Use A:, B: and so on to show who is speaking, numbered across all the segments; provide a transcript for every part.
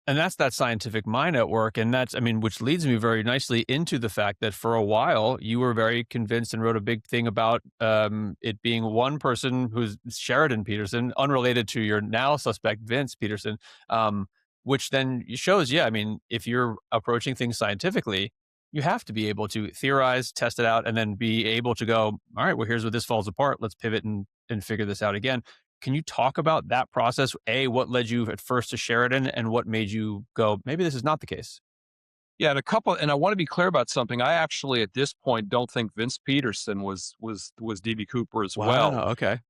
A: And that's that scientific mind at work, and that's I mean, which leads me very nicely into the fact that for a while, you were very convinced and wrote a big thing about, it being one person who's Sheridan Peterson, unrelated to your now suspect, Vince Peterson, which then shows, yeah, I mean, if you're approaching things scientifically, you have to be able to theorize, test it out, and then be able to go, "All right, well, here's where this falls apart. Let's pivot and figure this out again." Can you talk about that process? A, what led you at first to Sheridan and what made you go, maybe this is not the case?
B: Yeah, and I want to be clear about something. I actually, at this point, don't think Vince Peterson was DB Cooper as well.
A: Wow, okay.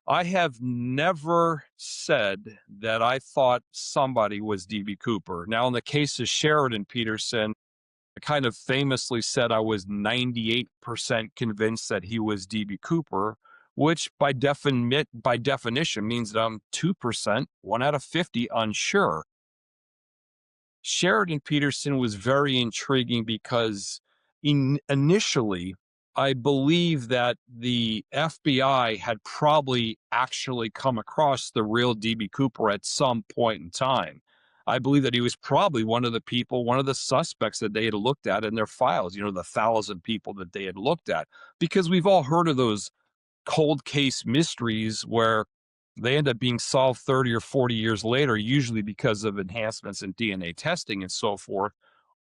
B: I have never said that I thought somebody was DB Cooper. Now, in the case of Sheridan Peterson, I kind of famously said I was 98% convinced that he was DB Cooper, which by definition means that I'm 2%, 1 out of 50 unsure. Sheridan Peterson was very intriguing because initially, I believe that the FBI had probably actually come across the real DB Cooper at some point in time. I believe that he was probably one of the people, one of the suspects that they had looked at in their files, the 1,000 people that they had looked at, because we've all heard of those cold case mysteries where they end up being solved 30 or 40 years later, usually because of enhancements in DNA testing and so forth,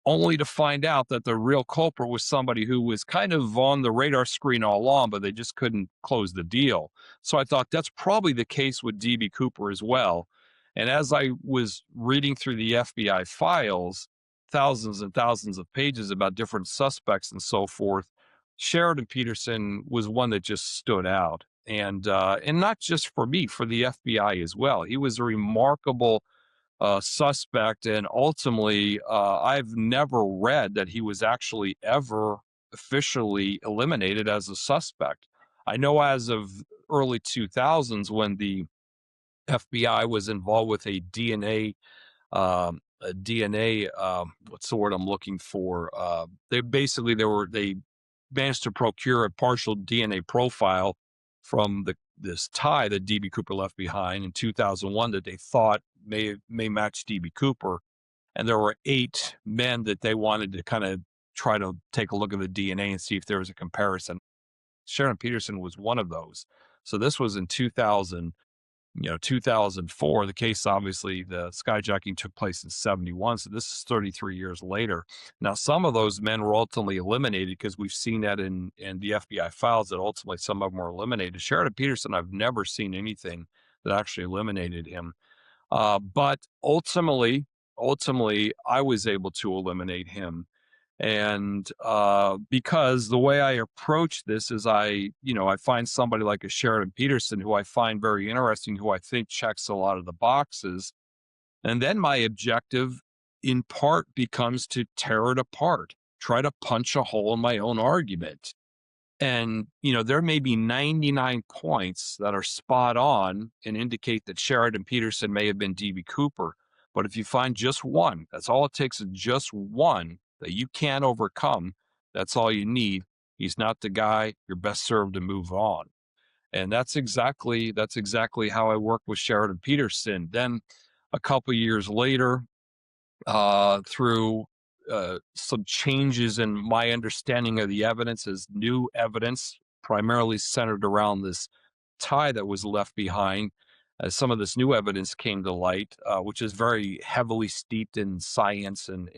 B: only to find out that the real culprit was somebody who was kind of on the radar screen all along, but they just couldn't close the deal. So I thought that's probably the case with DB Cooper as well. And as I was reading through the FBI files, thousands and thousands of pages about different suspects and so forth, Sheridan Peterson was one that just stood out. And not just for me, for the FBI as well. He was a remarkable suspect, and ultimately, I've never read that he was actually ever officially eliminated as a suspect. I know as of early 2000s, when the FBI was involved with what's the word I'm looking for? They managed to procure a partial DNA profile from this tie that DB Cooper left behind in 2001 that they thought may match DB Cooper, and there were 8 men that they wanted to kind of try to take a look at the DNA and see if there was a comparison. Sharon Peterson was one of those. So this was in 2004. The case, obviously, the skyjacking took place in 71. So this is 33 years later. Now, some of those men were ultimately eliminated because we've seen that in the FBI files that ultimately some of them were eliminated. Sheridan Peterson, I've never seen anything that actually eliminated him. But ultimately, I was able to eliminate him. And because the way I approach this is I find somebody like a Sheridan Peterson who I find very interesting, who I think checks a lot of the boxes. And then my objective in part becomes to tear it apart, try to punch a hole in my own argument. And, there may be 99 points that are spot on and indicate that Sheridan Peterson may have been DB Cooper. But if you find just one, that's all it takes is just one that you can't overcome. That's all you need. He's not the guy. You're best served to move on. And that's exactly how I worked with Sheridan Peterson. Then a couple years later, through some changes in my understanding of the evidence as new evidence, primarily centered around this tie that was left behind. As some of this new evidence came to light, which is very heavily steeped in science and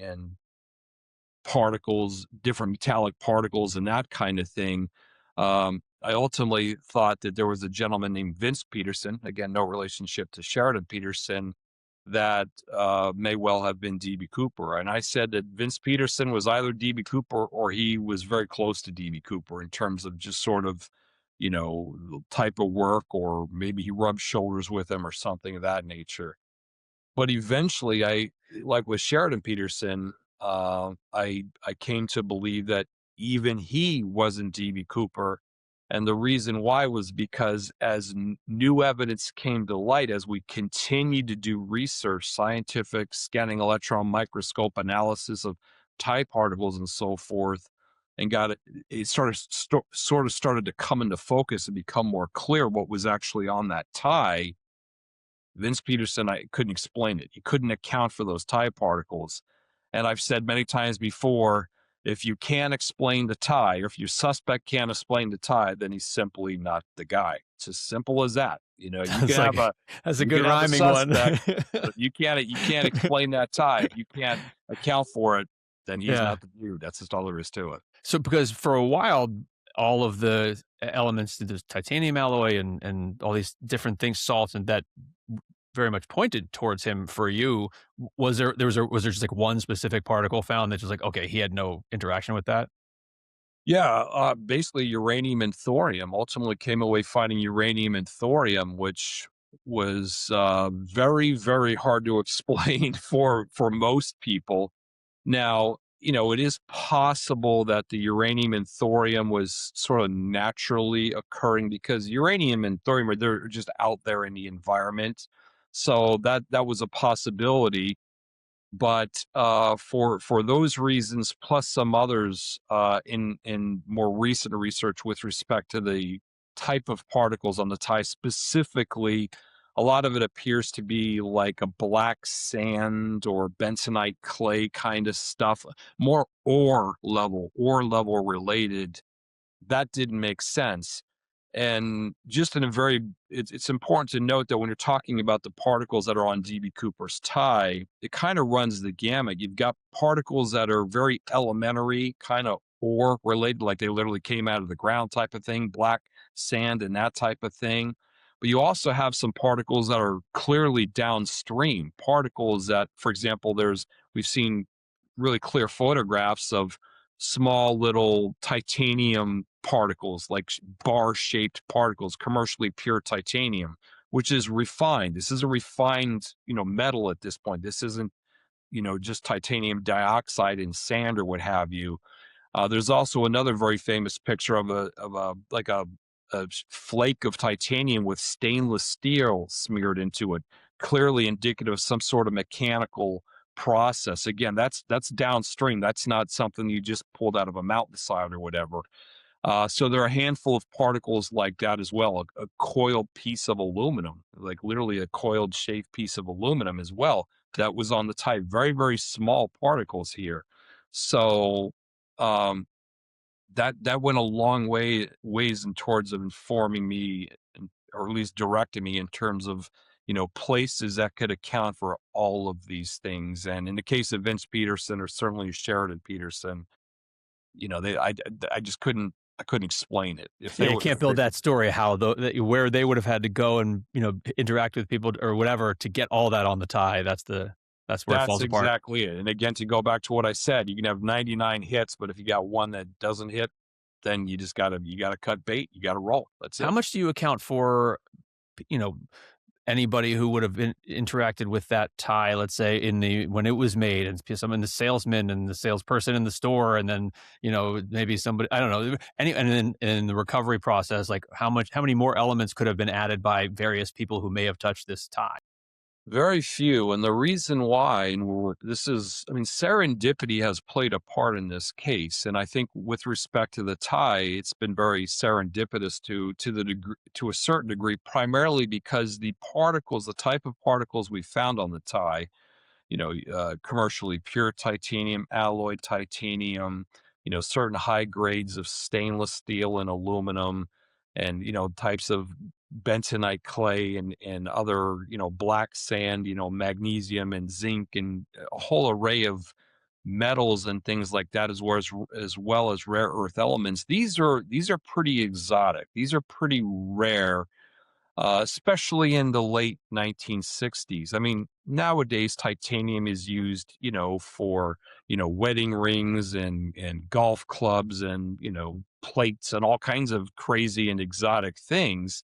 B: particles, different metallic particles, and that kind of thing. I ultimately thought that there was a gentleman named Vince Peterson, again, no relationship to Sheridan Peterson, that may well have been DB Cooper. And I said that Vince Peterson was either DB Cooper or he was very close to DB Cooper in terms of just sort of, type of work, or maybe he rubbed shoulders with him or something of that nature. But eventually, like with Sheridan Peterson, I came to believe that even he wasn't DB Cooper, and the reason why was because as new evidence came to light, as we continued to do research, scientific scanning electron microscope analysis of tie particles and so forth, and it sort of started to come into focus and become more clear what was actually on that tie. Vince Peterson, I couldn't explain it. He couldn't account for those tie particles. And I've said many times before, if you can't explain the tie, or if your suspect can't explain the tie, then he's simply not the guy. It's as simple as that. You
A: That's
B: can have
A: like
B: a
A: that's a
B: you
A: good
B: can have a
A: rhyming one.
B: suspect, but if you can't explain that tie, if you can't account for it, then he's
A: Yeah.
B: not the dude. That's just all there is to it.
A: So because for a while, all of the elements to this titanium alloy and all these different things, salts, and that very much pointed towards him for you. Was there just like one specific particle found that just like, okay, he had no interaction with that?
B: Yeah, basically uranium and thorium. Ultimately came away finding uranium and thorium, which was very, very hard to explain for most people. Now, it is possible that the uranium and thorium was sort of naturally occurring because uranium and thorium are they're just out there in the environment. So that was a possibility. But for those reasons, plus some others, in more recent research with respect to the type of particles on the tie, specifically, a lot of it appears to be like a black sand or bentonite clay kind of stuff, more ore level related. That didn't make sense. And just in a very, it's important to note that when you're talking about the particles that are on DB Cooper's tie, it kind of runs the gamut. You've got particles that are very elementary, kind of ore related, like they literally came out of the ground type of thing, black sand and that type of thing. But you also have some particles that are clearly downstream, particles that, for example, we've seen really clear photographs of small little titanium particles, like bar shaped particles, commercially pure titanium, which is refined. This is a refined, metal at this point. This isn't, just titanium dioxide in sand or what have you. There's also another very famous picture of a flake of titanium with stainless steel smeared into it, clearly indicative of some sort of mechanical process. Again, that's downstream. That's not something you just pulled out of a mountainside or whatever. So there are a handful of particles like that as well. A coiled piece of aluminum, like literally a coiled shaped piece of aluminum as well, that was on the tie. Very, very small particles here. So um, that went a long ways in towards of informing me, or at least directing me in terms of places that could account for all of these things. And in the case of Vince Peterson, or certainly Sheridan Peterson, I just couldn't explain it. If
A: Yeah,
B: they
A: you
B: were
A: can't
B: if they
A: build that story how where they would have had to go and interact with people or whatever to get all that on the tie. That's where it
B: That's
A: falls apart.
B: exactly it. And again, to go back to what I said, you can have 99 hits, but if you got one that doesn't hit, then you gotta cut bait, you gotta roll. That's
A: How
B: it.
A: much do you account for you know anybody who would have interacted with that tie, let's say in the when it was made, and some in the salesman and the salesperson in the store, and then maybe somebody I don't know and then in the recovery process, like how many more elements could have been added by various people who may have touched this tie?
B: Very few, and the reason why, and this is, I mean, serendipity has played a part in this case, and I think with respect to the tie, it's been very serendipitous to the degree, to a certain degree, primarily because the type of particles we found on the tie, commercially pure titanium, alloy titanium, certain high grades of stainless steel and aluminum, and types of bentonite clay and other black sand, magnesium and zinc and a whole array of metals and things like that, as well as rare earth elements. These are pretty exotic. These are pretty rare, especially in the late 1960s. I mean, nowadays titanium is used, for wedding rings and golf clubs and plates and all kinds of crazy and exotic things.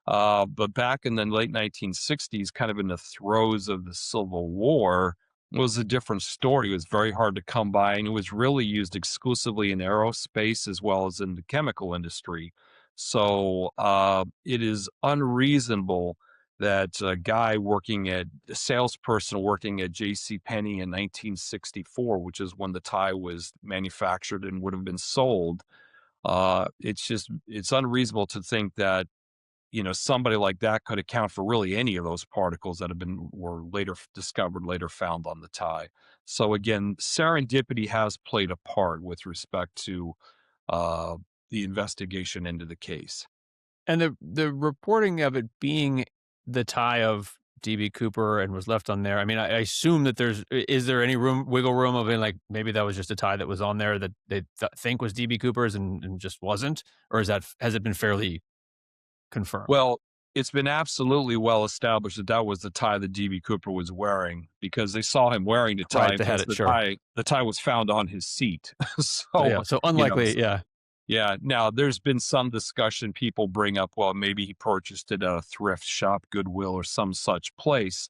B: But back in the late 1960s, kind of in the throes of the Civil War, was a different story. It was very hard to come by, and it was really used exclusively in aerospace as well as in the chemical industry. So it is unreasonable that a salesperson working at J.C. Penney in 1964, which is when the tie was manufactured and would have been sold, it's unreasonable to think that somebody like that could account for really any of those particles that were later discovered, later found on the tie. So again, serendipity has played a part with respect to uh, the investigation into the case.
A: And the reporting of it being the tie of DB Cooper and was left on there, I mean, I assume that is there any wiggle room of being like, maybe that was just a tie that was on there that they think was DB Cooper's and just wasn't? Or has it been fairly confirmed?
B: Well, it's been absolutely well established that that was the tie that DB Cooper was wearing because they saw him wearing the
A: Right,
B: tie
A: they had
B: because
A: it, sure.
B: the tie was found on his seat.
A: So,
B: So,
A: yeah, so
B: you know,
A: unlikely, yeah.
B: yeah. Now, there's been some discussion people bring up, well, maybe he purchased it at a thrift shop, Goodwill, or some such place,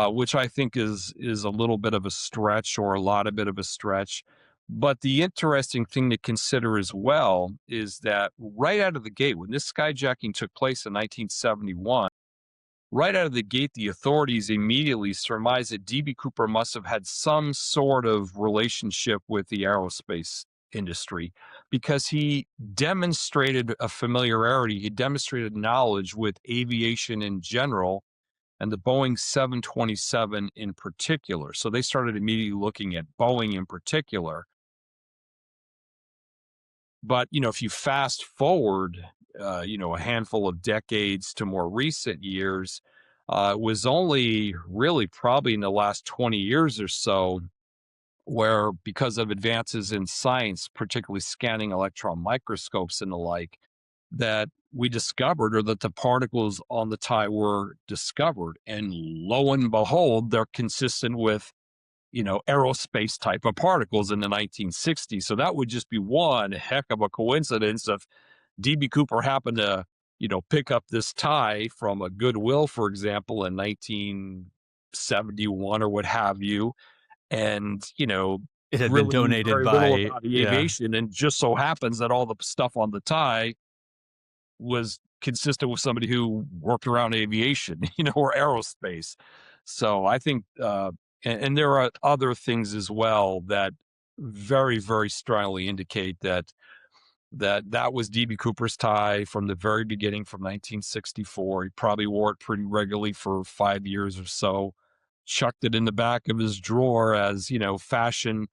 B: which I think is a little bit of a stretch or a lot of bit of a stretch. But the interesting thing to consider as well is that right out of the gate, when this skyjacking took place in 1971, right out of the gate, the authorities immediately surmised that DB Cooper must have had some sort of relationship with the aerospace industry because he demonstrated a familiarity, he demonstrated knowledge with aviation in general and the Boeing 727 in particular. So they started immediately looking at Boeing in particular. But, if you fast forward, a handful of decades to more recent years, it was only really probably in the last 20 years or so where, because of advances in science, particularly scanning electron microscopes and the like, that we discovered or that the particles on the tie were discovered. And lo and behold, they're consistent with aerospace type of particles in the 1960s. So that would just be one heck of a coincidence if DB Cooper happened to, pick up this tie from a Goodwill, for example, in 1971 or what have you, and,
A: It had been
B: really knew
A: donated
B: very little
A: by,
B: about
A: yeah,
B: aviation. And just so happens that all the stuff on the tie was consistent with somebody who worked around aviation, or aerospace. So I think, and there are other things as well that very, very strongly indicate that was DB Cooper's tie from the very beginning, from 1964. He probably wore it pretty regularly for 5 years or so. Chucked it in the back of his drawer as fashion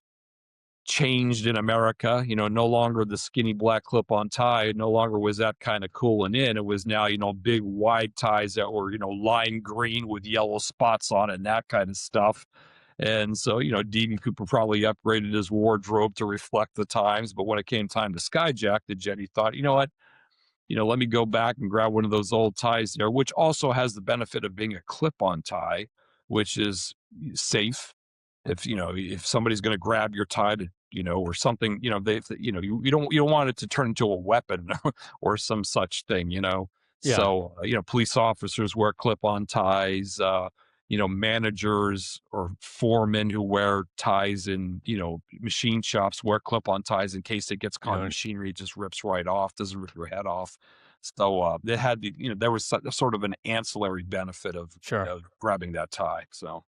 B: changed in America, no longer the skinny black clip-on tie, no longer was that kind of cool and in. It was now, big wide ties that were, lime green with yellow spots on it and that kind of stuff. And so, DB Cooper probably upgraded his wardrobe to reflect the times. But when it came time to skyjack the jet, he thought, you know what? Let me go back and grab one of those old ties there, which also has the benefit of being a clip-on tie, which is safe if somebody's going to grab your tie to, or something, you don't want it to turn into a weapon or some such thing.
A: yeah,
B: So police officers wear clip-on ties. Managers or foremen who wear ties in machine shops wear clip-on ties in case it gets
A: you
B: caught in
A: know,
B: machinery. It just rips right off, doesn't rip your head off. So they had there was sort of an ancillary benefit of
A: sure.
B: grabbing that tie. So.